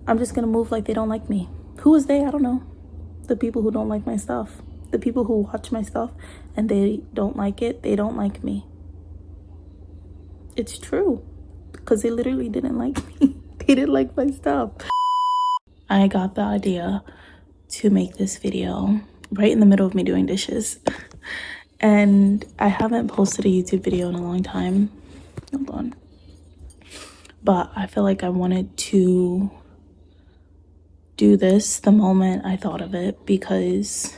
I'm just gonna move like they don't like me. Who is they? I don't know. The people who don't like my stuff. The people who watch my stuff and they don't like it, they don't like me. It's true. Because they literally didn't like me. They didn't like my stuff. I got the idea to make this video right in the middle of me doing dishes. And I haven't posted a YouTube video in a long time. Hold on. But I feel like I wanted to do this the moment I thought of it, because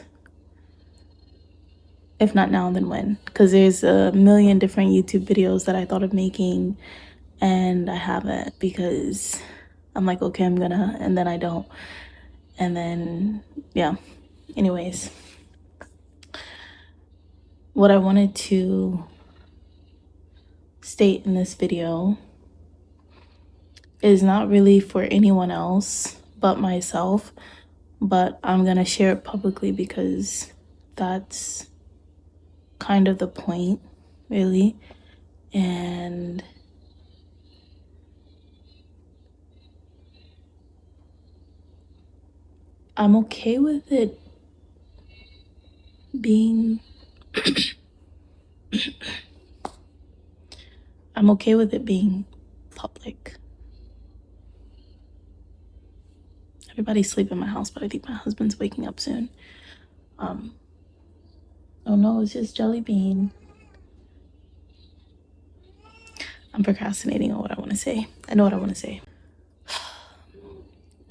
if not now, then when? Because there's a million different YouTube videos that I thought of making and I haven't, because I'm like, okay, I'm gonna, and then I don't. And then, yeah. Anyways, what I wanted to state in this video is not really for anyone else but myself, but I'm gonna share it publicly because that's kind of the point, really. And I'm okay with it being I'm okay with it being public. Everybody's sleeping in my house, but I think my husband's waking up soon. Oh no, it's just Jelly Bean. I'm procrastinating on what I want to say. I know what I want to say.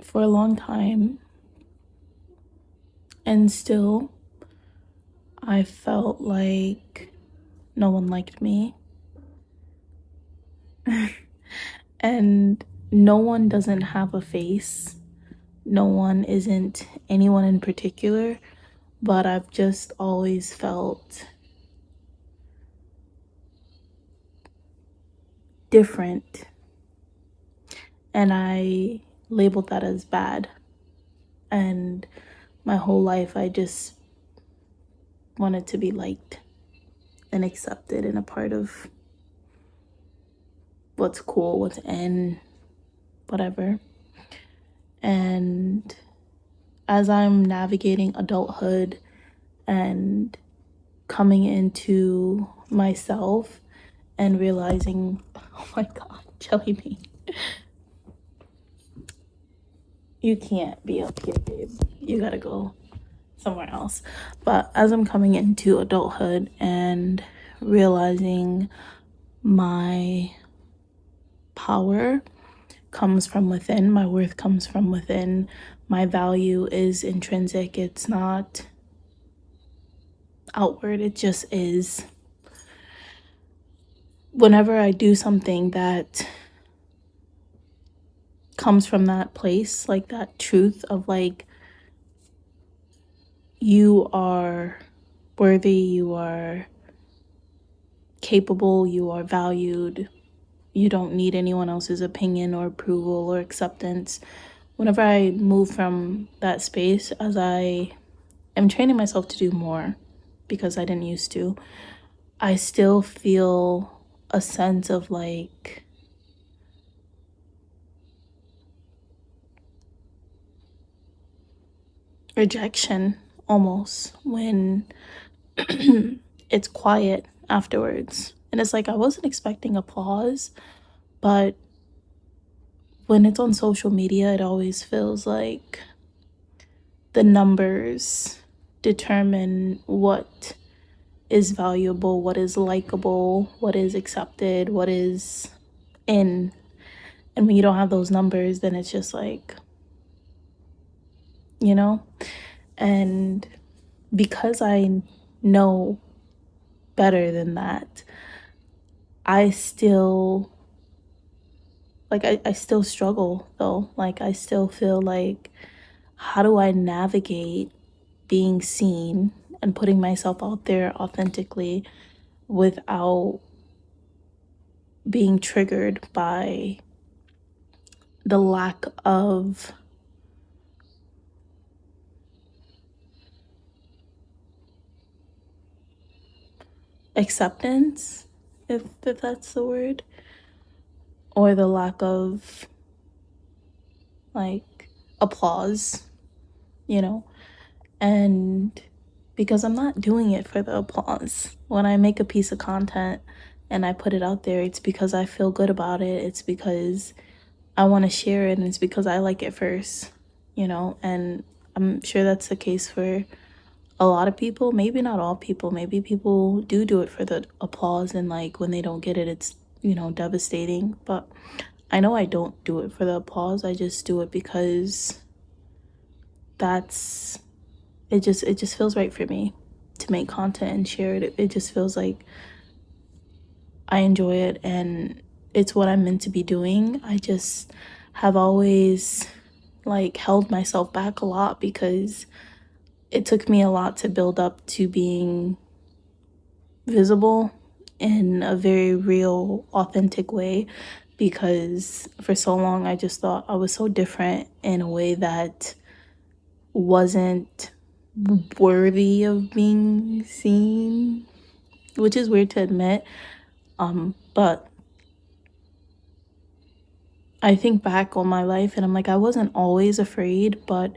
For a long time, and still, I felt like no one liked me. And no one doesn't have a face. No one isn't anyone in particular, but I've just always felt different. And I labeled that as bad. And my whole life, I just wanted to be liked and accepted and a part of what's cool, what's in, whatever. And as I'm navigating adulthood and coming into myself and realizing, oh my God, Jelly Bean, you can't be up here, babe. You gotta go somewhere else. But as I'm coming into adulthood and realizing my power comes from within, my worth comes from within, my value is intrinsic, it's not outward, it just is. Whenever I do something that comes from that place, like that truth of like, you are worthy, you are capable, you are valued, you don't need anyone else's opinion or approval or acceptance. Whenever I move from that space, as I am training myself to do more because I didn't used to, I still feel a sense of like rejection almost when it's quiet afterwards. And it's like I wasn't expecting applause, but when it's on social media, it always feels like the numbers determine what is valuable, what is likable, what is accepted, what is in. And when you don't have those numbers, then it's just like, you know? And because I know better than that, I still, like, I still struggle though. Like, I still feel like, how do I navigate being seen and putting myself out there authentically without being triggered by the lack of acceptance, if that's the word, or the lack of like applause, you know? And because I'm not doing it for the applause. When I make a piece of content and I put it out there, it's because I feel good about it. It's because I want to share it, and it's because I like it first, you know? And I'm sure that's the case for a lot of people. Maybe not all people. Maybe people do it for the applause, and like when they don't get it, it's, you know, devastating. But I know I don't do it for the applause. I just do it because that's it just feels right for me to make content and share it. It just feels like I enjoy it and it's what I'm meant to be doing. I just have always like held myself back a lot because it took me a lot to build up to being visible in a very real, authentic way, because for so long I just thought I was so different in a way that wasn't worthy of being seen, which is weird to admit. But I think back on my life and I'm like, I wasn't always afraid, but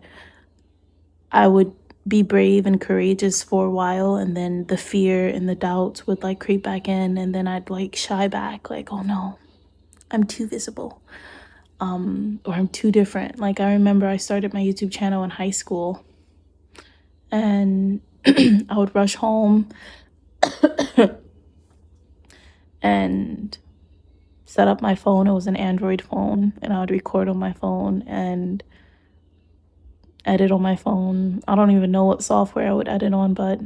I would be brave and courageous for a while, and then the fear and the doubts would like creep back in, and then I'd like shy back, like, oh no, I'm too visible, or I'm too different. Like, I remember I started my YouTube channel in high school, and I would rush home and set up my phone. It was an Android phone, and I would record on my phone and edit on my phone. I don't even know what software I would edit on, but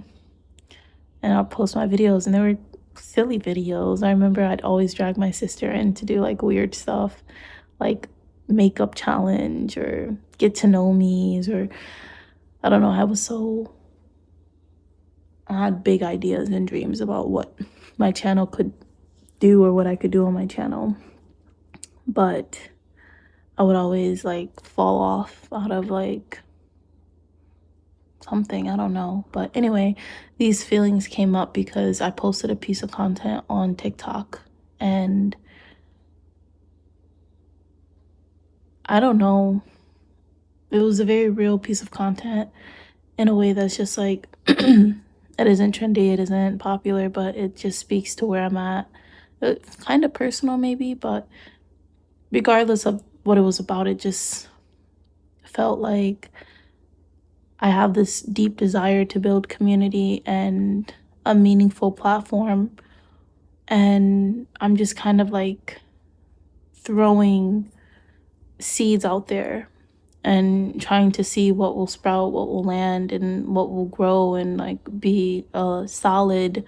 and I'll post my videos, and they were silly videos. I remember I'd always drag my sister in to do like weird stuff, like makeup challenge or get to know me's, or I don't know. I had big ideas and dreams about what my channel could do or what I could do on my channel, but I would always like fall off out of like something, I don't know. But anyway, these feelings came up because I posted a piece of content on TikTok, and I don't know, it was a very real piece of content in a way that's just like it isn't trendy, it isn't popular, but it just speaks to where I'm at. It's kind of personal maybe, but regardless of what it was about, it just felt like I have this deep desire to build community and a meaningful platform, and I'm just kind of like throwing seeds out there and trying to see what will sprout, what will land, and what will grow and like be a solid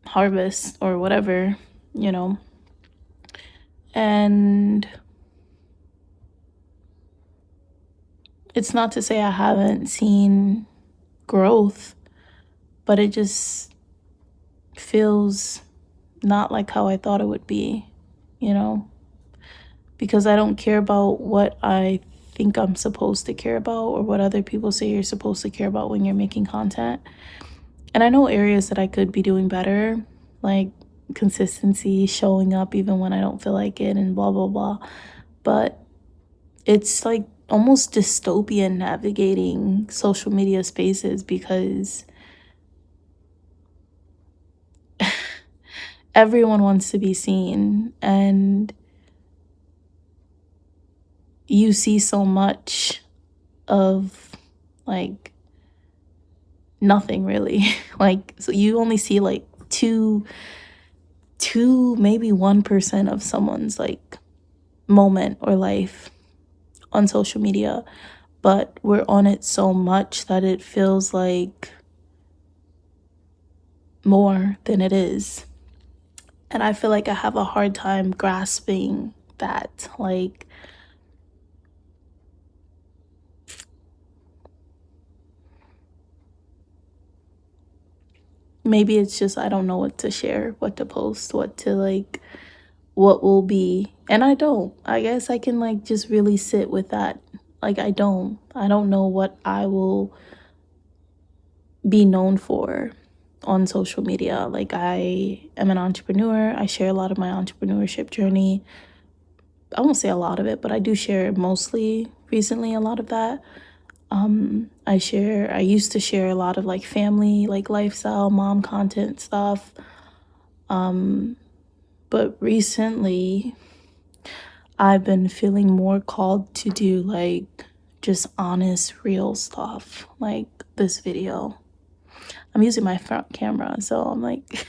harvest or whatever, you know. And it's not to say I haven't seen growth, but it just feels not like how I thought it would be, you know, because I don't care about what I think I'm supposed to care about or what other people say you're supposed to care about when you're making content. And I know areas that I could be doing better, like consistency, showing up even when I don't feel like it, and blah, blah, blah. But it's like almost dystopian navigating social media spaces because everyone wants to be seen, and you see so much of like nothing really. Like, so you only see like two, maybe 1% of someone's like moment or life on social media, but we're on it so much that it feels like more than it is. And I feel like I have a hard time grasping that. Like, maybe it's just I don't know what to share, what to post, what to like, what will be. And I don't. I guess I can like just really sit with that. Like, I don't know what I will be known for on social media. Like, I am an entrepreneur. I share a lot of my entrepreneurship journey. I won't say a lot of it, but I do share mostly recently a lot of that. I used to share a lot of like family, like lifestyle, mom content stuff. But recently I've been feeling more called to do like just honest, real stuff, like this video. I'm using my front camera, so I'm like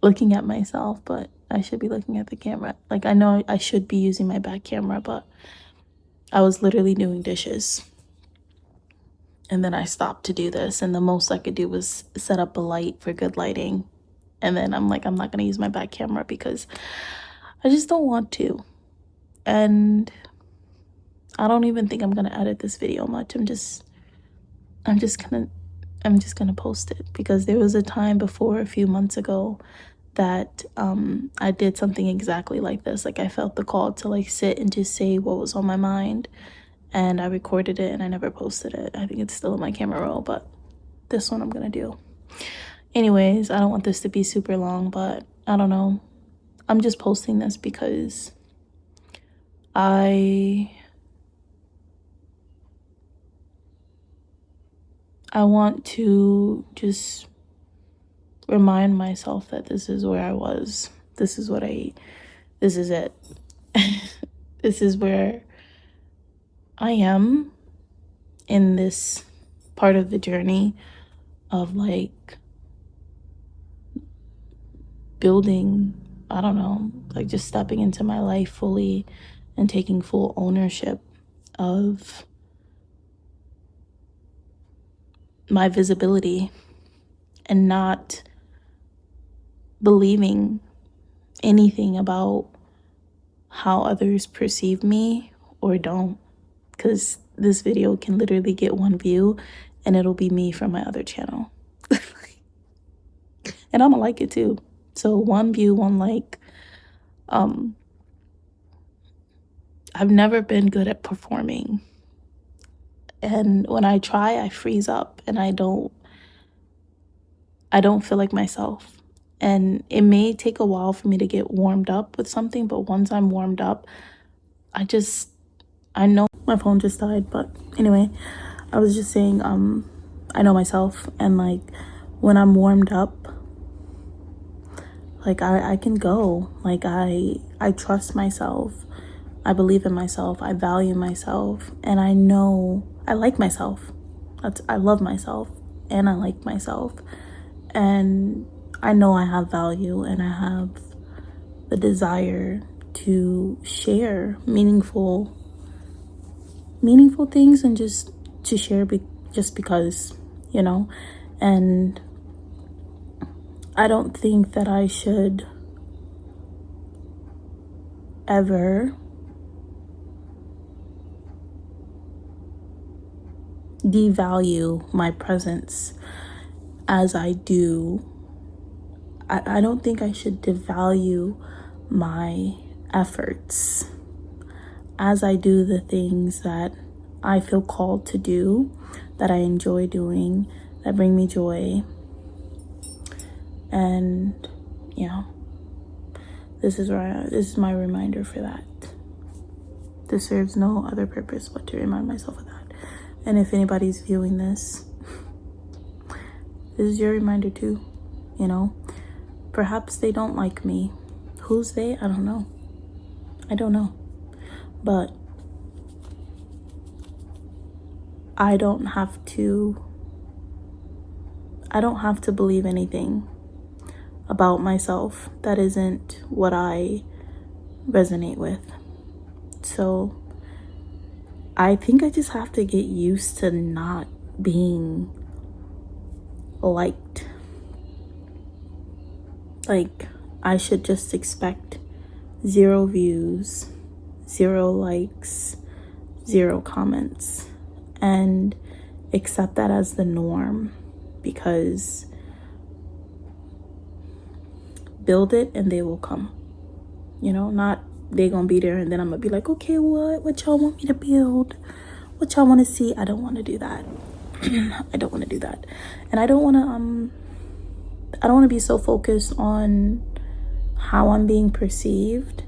looking at myself, but I should be looking at the camera. Like, I know I should be using my back camera, but I was literally doing dishes. And then I stopped to do this, and the most I could do was set up a light for good lighting. And then I'm like, I'm not going to use my back camera because I just don't want to. And I don't even think I'm going to edit this video much. I'm just gonna post it, because there was a time before, a few months ago, that I did something exactly like this. Like, I felt the call to like sit and just say what was on my mind, and I recorded it and I never posted it. I think it's still in my camera roll, but this one I'm gonna do. Anyways, I don't want this to be super long, but I don't know. I'm just posting this because I want to just remind myself that this is where I was. This is it. This is where I am in this part of the journey of like building, I don't know, like just stepping into my life fully and taking full ownership of my visibility, and not believing anything about how others perceive me or don't, because this video can literally get 1 view and it'll be me from my other channel. And I'm gonna like it too. So 1 view, 1 like. I've never been good at performing, and when I try, I freeze up and I don't feel like myself. And it may take a while for me to get warmed up with something, but once I'm warmed up, I know. My phone just died, but anyway, I was just saying, I know myself, and like when I'm warmed up, like I can go. Like I trust myself. I believe in myself. I value myself, and I know I like myself. I love myself, and I like myself, and I know I have value, and I have the desire to share meaningful things, and just to share just because, you know. And I don't think that I should ever devalue my presence as I do. I don't think I should devalue my efforts as I do the things that I feel called to do, that I enjoy doing, that bring me joy. And yeah, this is my reminder for that. This serves no other purpose but to remind myself of that. And if anybody's viewing this, this is your reminder too, you know. Perhaps they don't like me. Who's they? I don't know. But I don't have to believe anything about myself that isn't what I resonate with. So I think I just have to get used to not being liked. Like, I should just expect 0 views, 0 likes, 0 comments, and accept that as the norm, because build it and they will come. You know, not they gonna be there and then I'm gonna be like, okay, what y'all want me to build? What y'all want to see? I don't want to do that. I don't want to do that. And I don't want to be so focused on how I'm being perceived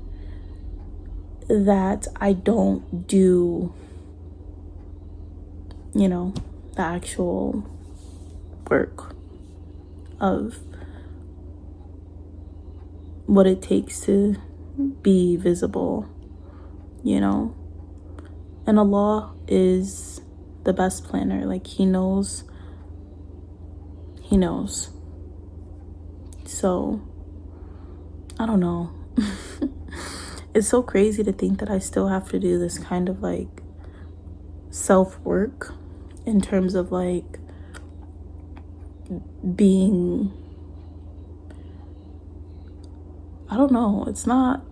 that I don't do, you know, the actual work of what it takes to be visible, you know. And Allah is the best planner. Like, he knows. So I don't know. It's so crazy to think that I still have to do this kind of like self-work in terms of like being, I don't know, it's not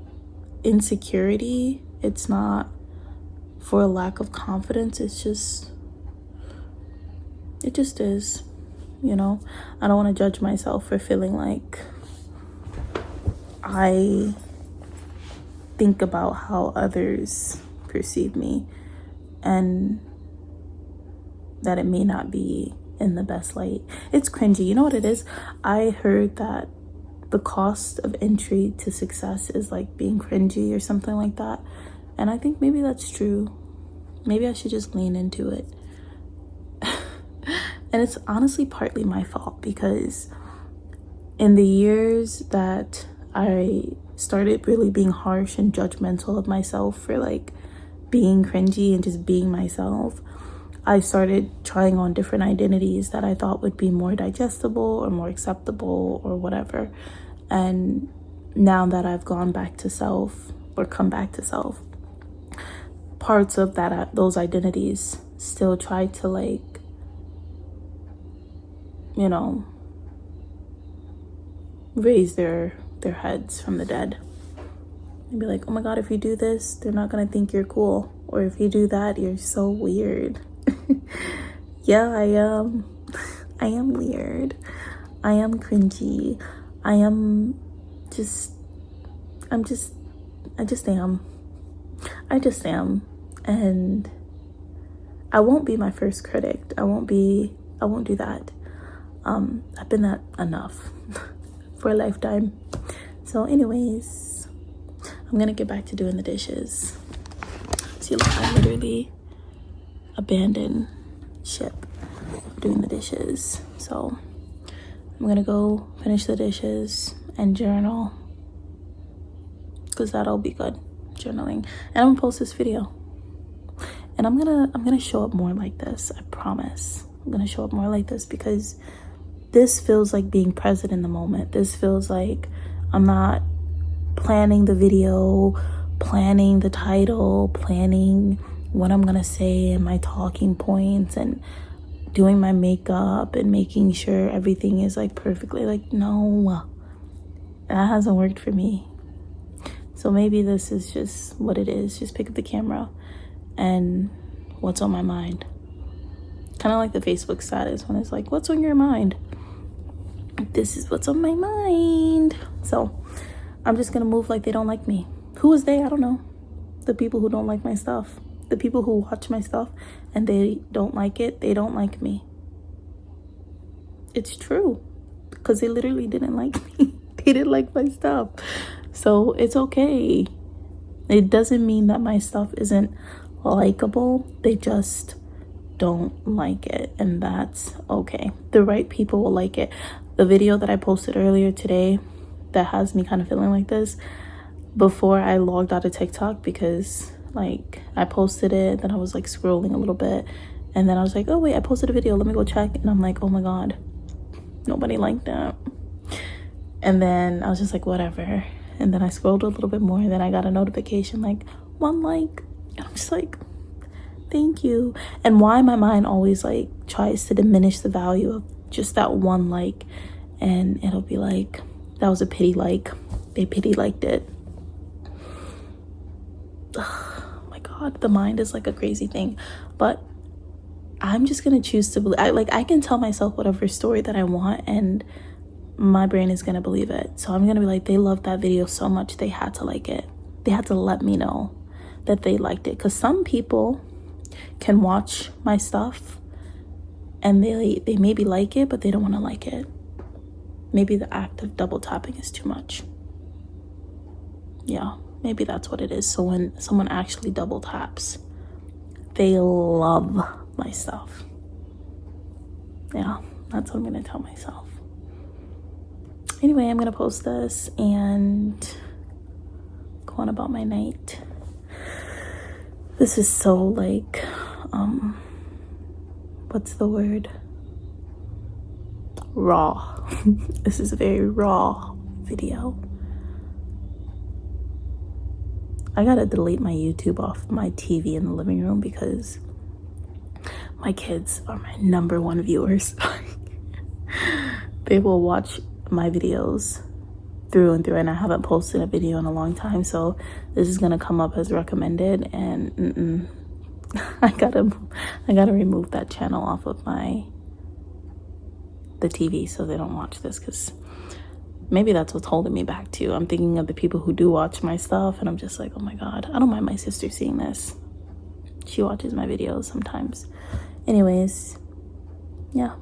insecurity, it's not for a lack of confidence, it just is, you know. I don't want to judge myself for feeling like I think about how others perceive me and that it may not be in the best light. It's cringy. You know what it is? I heard that the cost of entry to success is like being cringy or something like that. And I think maybe that's true. Maybe I should just lean into it. And it's honestly partly my fault, because in the years that I started really being harsh and judgmental of myself for like being cringy and just being myself, I started trying on different identities that I thought would be more digestible or more acceptable or whatever. And now that I've gone back to self, or come back to self, parts of that, those identities still try to like, you know, raise their heads from the dead and be like, oh my god, if you do this, they're not gonna think you're cool, or if you do that, you're so weird. Yeah, I am weird, I am cringy, I just am. And I won't be my first critic. I won't do that. I've been that enough for a lifetime. So anyways, I'm gonna get back to doing the dishes. See, look, I literally abandoned ship doing the dishes. So I'm gonna go finish the dishes and journal, because that'll be good, journaling. And I'm gonna post this video, and I'm gonna show up more like this. I promise I'm gonna show up more like this, because this feels like being present in the moment. This feels like I'm not planning the video, planning the title, planning what I'm gonna say and my talking points, and doing my makeup and making sure everything is like perfectly. Like, no, that hasn't worked for me. So maybe this is just what it is. Just pick up the camera and what's on my mind. Kind of like the Facebook status when it's like, what's on your mind? This is what's on my mind. So I'm just gonna move like they don't like me. Who is they? I don't know. The people who don't like my stuff. The people who watch my stuff and they don't like it, they don't like me. It's true, because they literally didn't like me. They didn't like my stuff. So it's okay. It doesn't mean that my stuff isn't likable. They just don't like it, and that's okay. The right people will like it. The video that I posted earlier today that has me kind of feeling like this, before I logged out of TikTok, because like I posted it, then I was like scrolling a little bit, and then I was like, oh wait, I posted a video, let me go check, and I'm like, oh my god, nobody liked that. And then I was just like, whatever. And then I scrolled a little bit more, and then I got a notification like 1 like, and I'm just like, thank you. And why my mind always like tries to diminish the value of just that 1 like, and it'll be like, that was a pity like, they pity liked it. Oh my god, the mind is like a crazy thing. But I'm just gonna choose to believe. I can tell myself whatever story that I want, and my brain is gonna believe it. So I'm gonna be like, they loved that video so much, they had to like it. They had to let me know that they liked it. Because some people can watch my stuff and they maybe like it, but they don't want to like it. Maybe the act of double tapping is too much. Yeah. Maybe that's what it is. So when someone actually double taps, they love my stuff. Yeah, that's what I'm gonna tell myself. Anyway, I'm gonna post this and go on about my night. This is so like, what's the word? Raw. This is a very raw video. I gotta delete my YouTube off my TV in the living room because my kids are my #1 viewers. They will watch my videos through and through, and I haven't posted a video in a long time, so this is gonna come up as recommended, and I gotta remove that channel off of the TV so they don't watch this, because maybe that's what's holding me back too. I'm thinking of the people who do watch my stuff, and I'm just like, oh my god, I don't mind my sister seeing this. She watches my videos sometimes. Anyways, yeah,